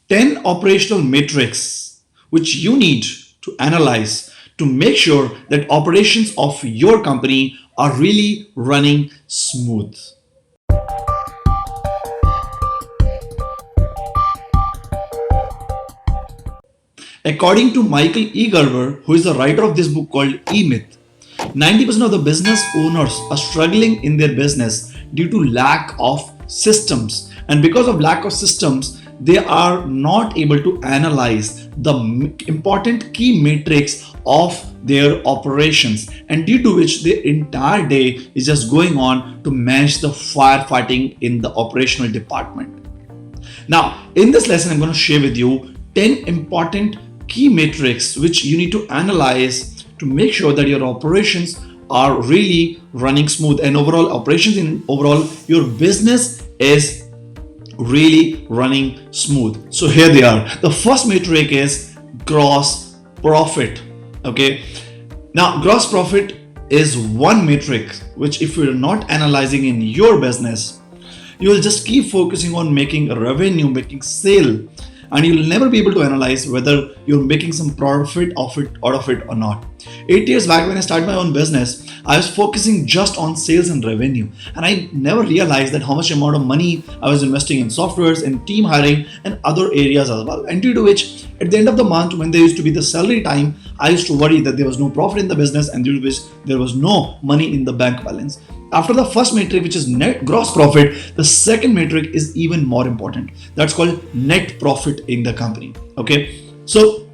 10 operational metrics which you need to analyze to make sure that operations of your company are really running smooth. According to Michael E. Gerber, who is the writer of this book called E-Myth, 90% of the business owners are struggling in their business due to lack of systems. And because of lack of systems, they are not able to analyze the important key metrics of their operations, and due to which the entire day is just going on to manage the firefighting in the operational department. Now, in this lesson, I'm going to share with you 10 important key metrics which you need to analyze to make sure that your operations are really running smooth, and overall your business is really running smooth. So here they are. The first metric is gross profit. Okay, now gross profit is one metric which, if you're not analyzing in your business, you will just keep focusing on making revenue, making sale, and you'll never be able to analyze whether you're making some profit out of it or not. 8 years back, when I started my own business, I was focusing just on sales and revenue, and I never realized that how much amount of money I was investing in softwares and team hiring and other areas as well. And due to which, at the end of the month, when there used to be the salary time, I used to worry that there was no profit in the business, and due to which there was no money in the bank balance. After the first metric, which is net gross profit, the second metric is even more important. That's called net profit in the company. Okay, so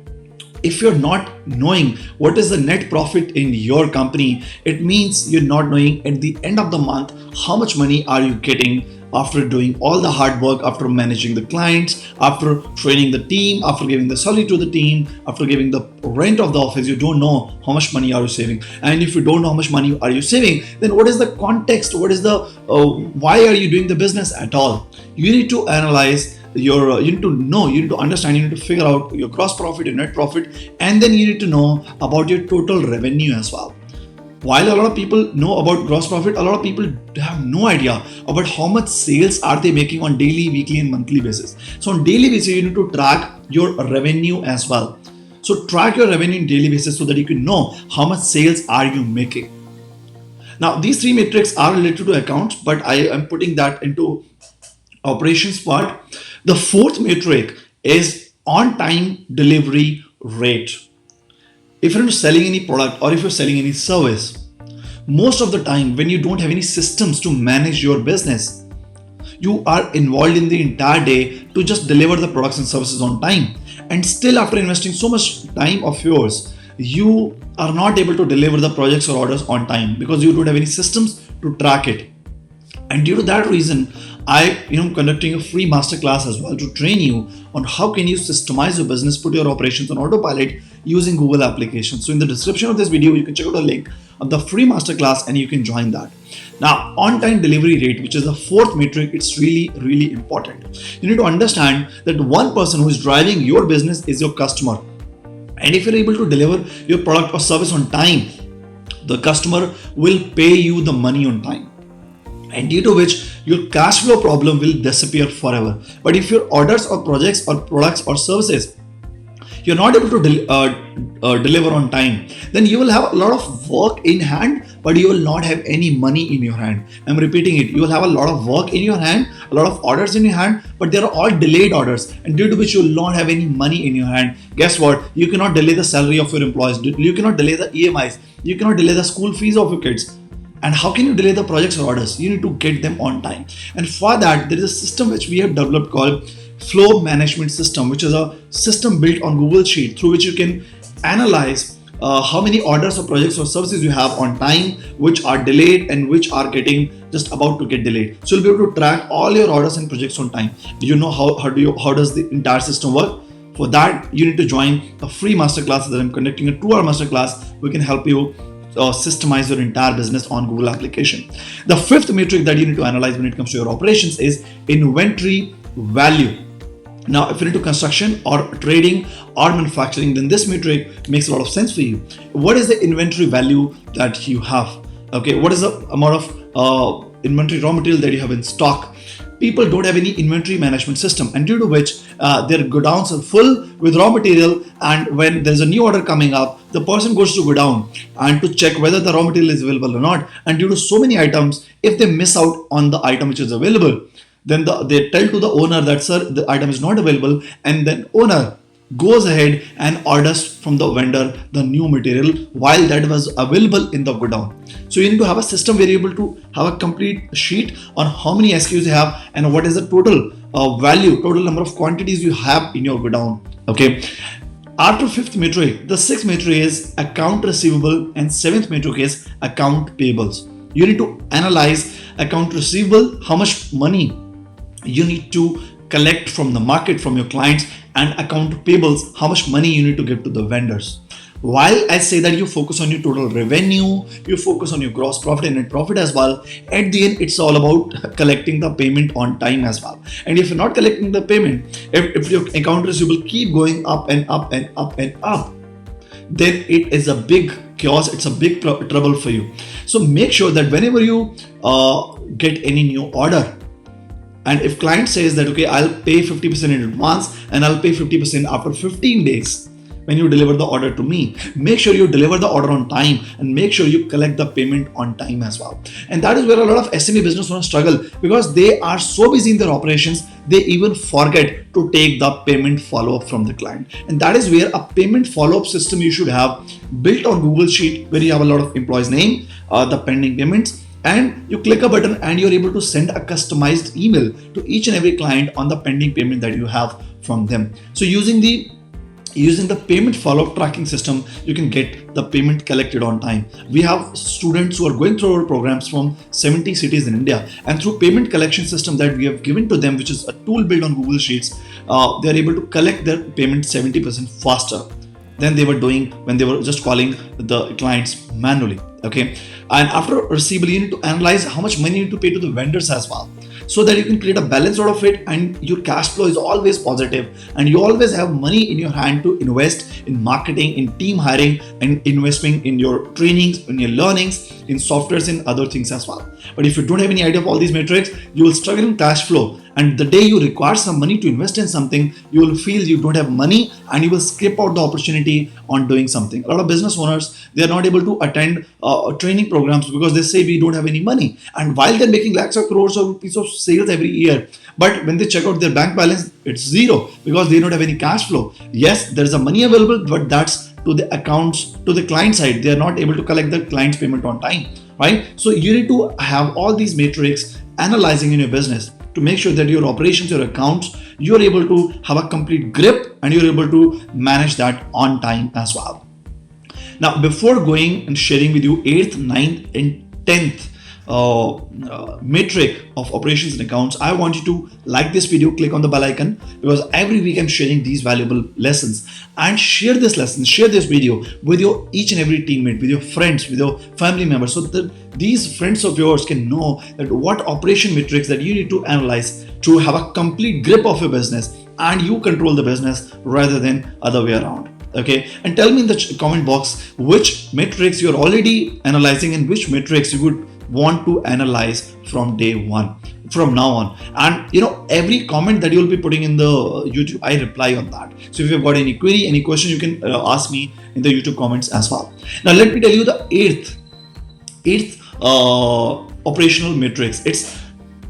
if you're not knowing what is the net profit in your company, it means you're not knowing at the end of the month how much money are you getting after doing all the hard work, after managing the clients, after training the team, after giving the salary to the team, after giving the rent of the office. You don't know how much money are you saving. And if you don't know how much money are you saving, then what is the context? What is the why are you doing the business at all? You need to analyze you need to know, you need to understand, you need to figure out your gross profit, your net profit, and then you need to know about your total revenue as well. While a lot of people know about gross profit, a lot of people have no idea about how much sales are they making on daily, weekly, and monthly basis. So on daily basis, you need to track your revenue as well. So track your revenue on daily basis so that you can know how much sales are you making. Now, these three metrics are related to accounts, but I am putting that into operations part. The fourth metric is on-time delivery rate. If you're selling any product or if you're selling any service, most of the time when you don't have any systems to manage your business, you are involved in the entire day to just deliver the products and services on time. And still, after investing so much time of yours, you are not able to deliver the projects or orders on time because you don't have any systems to track it. And due to that reason, I am conducting a free masterclass as well to train you on how can you systemize your business, put your operations on autopilot using Google applications. So in the description of this video, you can check out a link of the free masterclass and you can join that. Now, on-time delivery rate, which is the fourth metric, it's really, really important. You need to understand that one person who is driving your business is your customer. And if you're able to deliver your product or service on time, the customer will pay you the money on time. And due to which your cash flow problem will disappear forever. But if your orders or projects or products or services, you're not able to deliver on time, then you will have a lot of work in hand, but you will not have any money in your hand. I'm repeating it. You will have a lot of work in your hand, a lot of orders in your hand, but they are all delayed orders, and due to which you will not have any money in your hand. Guess what? You cannot delay the salary of your employees. You cannot delay the EMIs. You cannot delay the school fees of your kids. And how can you delay the projects or orders? You need to get them on time. And for that, there is a system which we have developed called Flow Management System, which is a system built on Google Sheet through which you can analyze how many orders or projects or services you have on time, which are delayed and which are getting just about to get delayed. So you'll be able to track all your orders and projects on time. Do you know how does the entire system work? For that, you need to join a free masterclass that I'm conducting, a 2-hour masterclass. We can help you systemize your entire business on Google application. The fifth metric that you need to analyze when it comes to your operations is inventory value. Now, if you're into construction or trading or manufacturing, then this metric makes a lot of sense for you. What is the inventory value that you have? Okay, what is the amount of inventory raw material that you have in stock? people don't have any inventory management system, and due to which their godowns are full with raw material, and when there's a new order coming up, the person goes to godown and to check whether the raw material is available or not, and due to so many items, if they miss out on the item which is available, then they tell to the owner that, sir, the item is not available, and then owner goes ahead and orders from the vendor the new material while that was available in the godown. So you need to have a system where you're able to have a complete sheet on how many SKUs you have and what is the total total number of quantities you have in your godown. Okay. After fifth metric, the sixth metric is account receivable, and seventh metric is account payables. You need to analyze account receivable, how much money you need to collect from the market, from your clients, and account payables, how much money you need to give to the vendors. While I say that you focus on your total revenue, you focus on your gross profit and net profit as well, at the end it's all about collecting the payment on time as well. And if you're not collecting the payment, if your account receivable keep going up and up and up and up, then it is a big chaos, it's a big trouble for you. So make sure that whenever you get any new order, and if client says that, okay, I'll pay 50% in advance and I'll pay 50% after 15 days when you deliver the order to me, make sure you deliver the order on time and make sure you collect the payment on time as well. And that is where a lot of SME business owners struggle, because they are so busy in their operations, they even forget to take the payment follow-up from the client. And that is where a payment follow-up system you should have built on Google Sheet, where you have a lot of employees' name, the pending payments, and you click a button and you're able to send a customized email to each and every client on the pending payment that you have from them. So using the payment follow-up tracking system, you can get the payment collected on time. We have students who are going through our programs from 70 cities in India, and through payment collection system that we have given to them, which is a tool built on Google Sheets, they are able to collect their payment 70% faster than they were doing when they were just calling the clients manually. Okay. And after receivable, you need to analyze how much money you need to pay to the vendors as well, so that you can create a balance out of it, and your cash flow is always positive, and you always have money in your hand to invest in marketing, in team hiring, and investing in your trainings, in your learnings, in softwares and other things as well. But if you don't have any idea of all these metrics, you will struggle in cash flow, and the day you require some money to invest in something, you will feel you don't have money and you will skip out the opportunity on doing something. A lot of business owners, they are not able to attend training programs because they say we don't have any money, and while they're making lakhs of crores of rupees of sales every year, but when they check out their bank balance, it's zero because they don't have any cash flow. Yes, there's a money available, but that's to the accounts, to the client side. They are not able to collect the client's payment on time, right? So you need to have all these metrics analyzing in your business to make sure that your operations, your accounts, you're able to have a complete grip and you're able to manage that on time as well. Now, before going and sharing with you 8th, 9th and 10th metric of operations and accounts, I want you to like this video, click on the bell icon, because every week I'm sharing these valuable lessons, and share this lesson, share this video with your each and every teammate, with your friends, with your family members, so that these friends of yours can know that what operation metrics that you need to analyze to have a complete grip of your business and you control the business rather than other way around. Okay, and tell me in the comment box which metrics you're already analyzing and which metrics you would want to analyze from day one, from now on. And every comment that you'll be putting in the YouTube, I reply on that. So if you've got any query, any question, you can ask me in the YouTube comments as well. Now let me tell you the eighth operational metrics. It's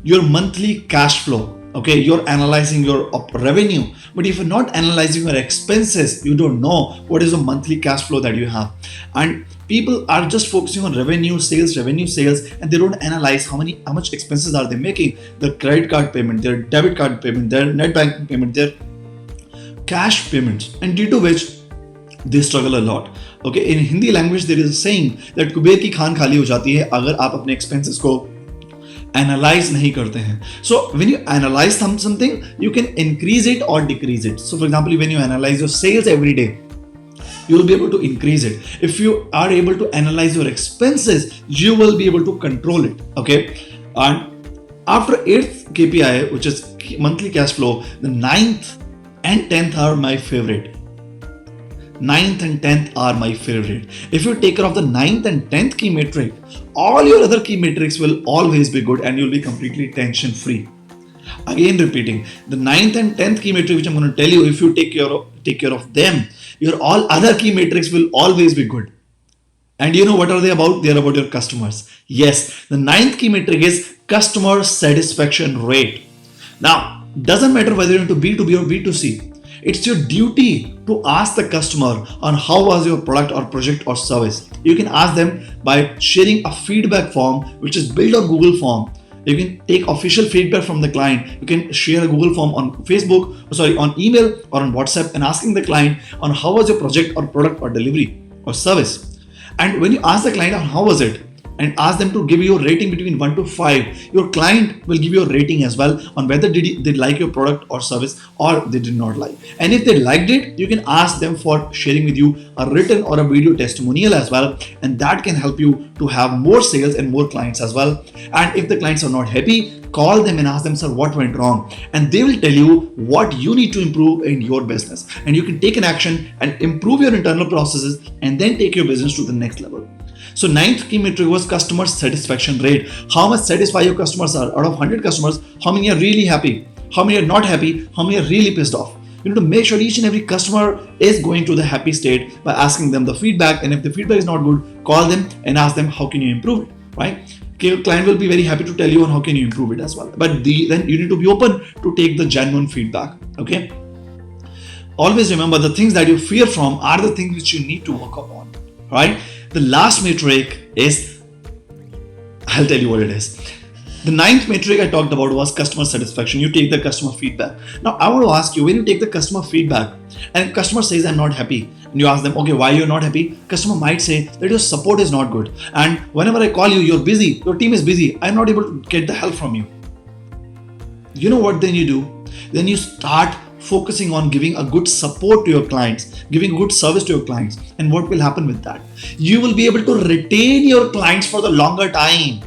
your monthly cash flow. Okay, you're analyzing your revenue, but if you're not analyzing your expenses, you don't know what is the monthly cash flow that you have. And people are just focusing on revenue sales, and they don't analyze how much expenses are they making. Their credit card payment, their debit card payment, their net banking payment, their cash payments, and due to which they struggle a lot. Okay, in Hindi language there is a saying that Kuber की खान खाली हो जाती है अगर आप अपने expenses को analyze नहीं करते हैं. So when you analyze something, you can increase it or decrease it. So for example, when you analyze your sales every day, you will be able to increase it. If you are able to analyze your expenses, you will be able to control it. Okay, and after 8th KPI, which is monthly cash flow, the 9th and 10th are my favorite. 9th and 10th are my favorite. If you take care of the 9th and 10th key metric, all your other key metrics will always be good and you'll be completely tension free. Again repeating, the ninth and 10th key metric which I'm going to tell you, if you take care of them, your all other key metrics will always be good. And you know what are they about? They are about your customers. Yes, the ninth key metric is customer satisfaction rate. Now, doesn't matter whether you're into B2B or B2C. It's your duty to ask the customer on how was your product or project or service. You can ask them by sharing a feedback form which is built on Google Form. You can take official feedback from the client. You can share a Google Form on on email or on WhatsApp and asking the client on how was your project or product or delivery or service. And when you ask the client on how was it and ask them to give you a rating between 1 to 5, your client will give you a rating as well on whether they like your product or service or they did not like. And if they liked it, you can ask them for sharing with you a written or a video testimonial as well, and that can help you to have more sales and more clients as well. And if the clients are not happy, call them and ask them, sir, what went wrong? And they will tell you what you need to improve in your business. And you can take an action and improve your internal processes and then take your business to the next level. So ninth key metric was customer satisfaction rate. How much satisfied your customers are. Out of 100 customers, how many are really happy? How many are not happy? How many are really pissed off? You need to make sure each and every customer is going to the happy state by asking them the feedback. And if the feedback is not good, call them and ask them how can you improve it, right? Okay, your client will be very happy to tell you on how can you improve it as well. But then you need to be open to take the genuine feedback, okay? Always remember, the things that you fear from are the things which you need to work upon, right? The last metric is, I'll tell you what it is. The ninth metric I talked about was customer satisfaction. You take the customer feedback. Now, I want to ask you, when you take the customer feedback and customer says, I'm not happy, and you ask them, okay, why you're not happy? Customer might say that your support is not good. And whenever I call you, you're busy. Your team is busy. I'm not able to get the help from you. You know what then you do? Then you start focusing on giving a good support to your clients, giving good service to your clients. And what will happen with that? You will be able to retain your clients for the longer time.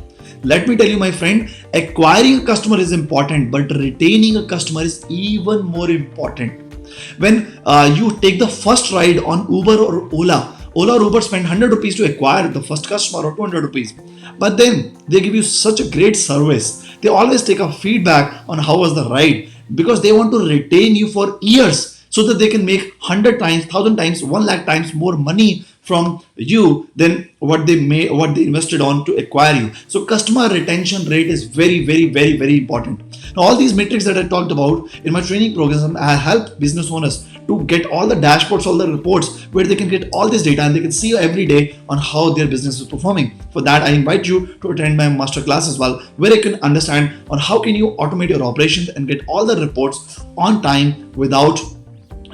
Let me tell you, my friend, acquiring a customer is important, but retaining a customer is even more important. When you take the first ride on Uber or Ola or Uber spend 100 rupees to acquire the first customer or 200 rupees. But then they give you such a great service. They always take a feedback on how was the ride, because they want to retain you for years so that they can make 100 times, 1,000 times, 1 lakh times more money from you than what they invested on to acquire you. So customer retention rate is very, very, very, very important. Now, all these metrics that I talked about in my training program, I help business owners to get all the dashboards, all the reports where they can get all this data and they can see every day on how their business is performing. For that, I invite you to attend my masterclass as well, where you can understand on how can you automate your operations and get all the reports on time without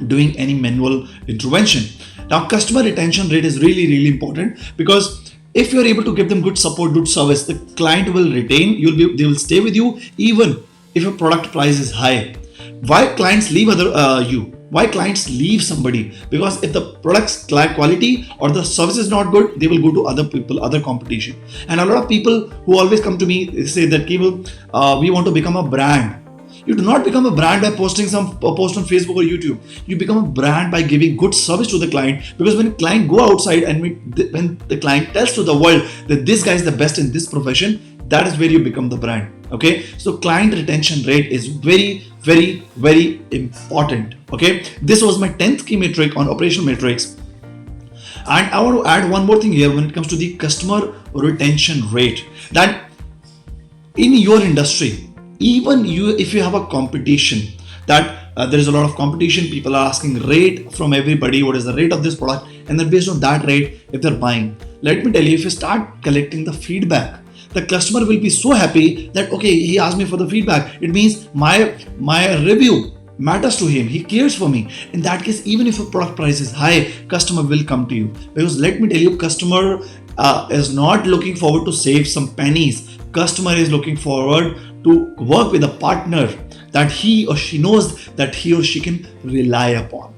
doing any manual intervention. Now, customer retention rate is really, really important, because if you're able to give them good support, good service, the client will retain. They will stay with you even if your product price is high. Why clients leave Why clients leave somebody? Because if the product's quality or the service is not good, they will go to other people, other competition. And a lot of people who always come to me, they say that we want to become a brand. You do not become a brand by posting some post on Facebook or YouTube. You become a brand by giving good service to the client, because when the client go outside and when the client tells to the world that this guy is the best in this profession, that is where you become the brand. Okay, so client retention rate is very, very, very important. Okay, this was my 10th key metric on operational metrics. And I want to add one more thing here when it comes to the customer retention rate, that in your industry, even if you have a competition, that there is a lot of competition, people are asking rate from everybody, what is the rate of this product, and then based on that rate, if they're buying, let me tell you, if you start collecting the feedback, the customer will be so happy that, okay, he asked me for the feedback. It means my review matters to him. He cares for me. In that case, even if a product price is high, customer will come to you. Because let me tell you, customer is not looking forward to save some pennies. Customer is looking forward to work with a partner that he or she knows that he or she can rely upon.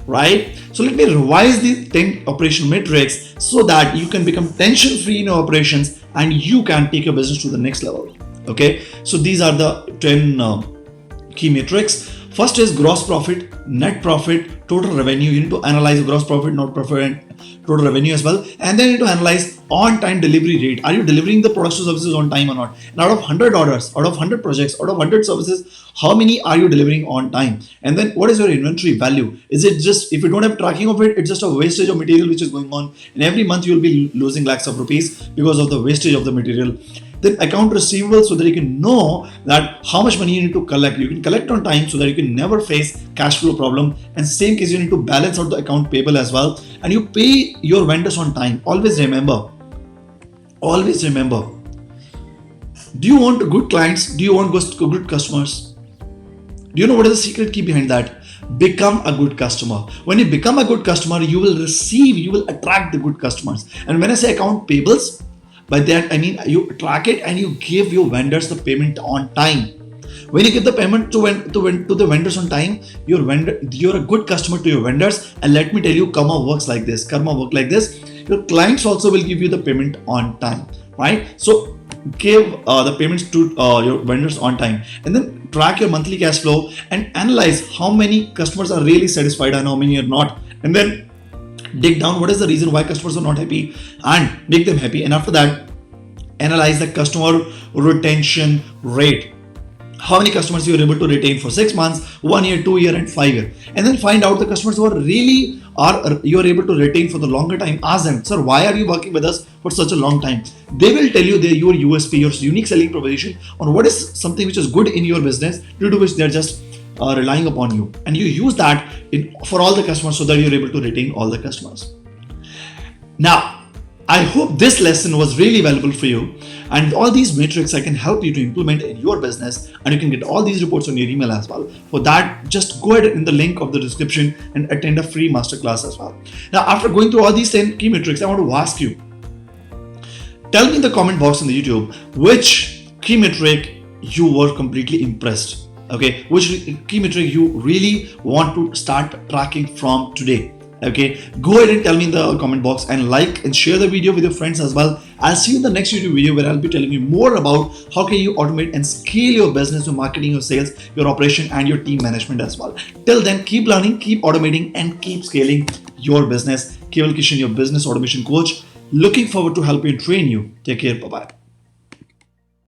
Right? So let me revise these 10 operational metrics so that you can become tension-free in your operations and you can take your business to the next level. Okay? So these are the 10 key metrics. First is gross profit, net profit, total revenue. You need to analyze gross profit, net profit, and total revenue as well. And then you need to analyze on-time delivery rate. Are you delivering the products or services on time or not? And out of 100 orders, out of 100 projects, out of 100 services, how many are you delivering on time? And then what is your inventory value? Is it just, if you don't have tracking of it, it's just a wastage of material which is going on. And every month you will be losing lakhs of rupees because of the wastage of the material. Then account receivable, so that you can know that how much money you need to collect. You can collect on time so that you can never face cash flow problem. And same case, you need to balance out the account payable as well. And you pay your vendors on time. Always remember, do you want good clients? Do you want good customers? Do you know what is the secret key behind that? Become a good customer. When you become a good customer, you will attract the good customers. And when I say account payables, by that I mean you track it and you give your vendors the payment on time. When you give the payment to the vendors on time, you're a good customer to your vendors. And let me tell you, karma works like this. Your clients also will give you the payment on time, right? So give the payments to your vendors on time, and then track your monthly cash flow and analyze how many customers are really satisfied and how many are not. And then dig down what is the reason why customers are not happy and make them happy. And after that, analyze the customer retention rate. How many customers you are able to retain for 6 months, 1 year, 2 year, and 5 year. And then find out the customers who you are able to retain for the longer time. Ask them, sir, why are you working with us for such a long time? They will tell you your USP, your unique selling proposition, on what is something which is good in your business, due to which they're just relying upon you. And you use that for all the customers so that you're able to retain all the customers. Now, I hope this lesson was really valuable for you, and all these metrics I can help you to implement in your business, and you can get all these reports on your email as well. For that, just go ahead in the link of the description and attend a free masterclass as well. Now, after going through all these 10 key metrics, I want to ask you, tell me in the comment box on the YouTube which key metric you were completely impressed. Okay, which key metric you really want to start tracking from today. Okay, go ahead and tell me in the comment box, and like and share the video with your friends as well. I'll see you in the next YouTube video where I'll be telling you more about how can you automate and scale your business, your marketing, your sales, your operation, and your team management as well. Till then, keep learning, keep automating, and keep scaling your business. Keval Kishan, your business automation coach. Looking forward to help you and train you. Take care. Bye-bye.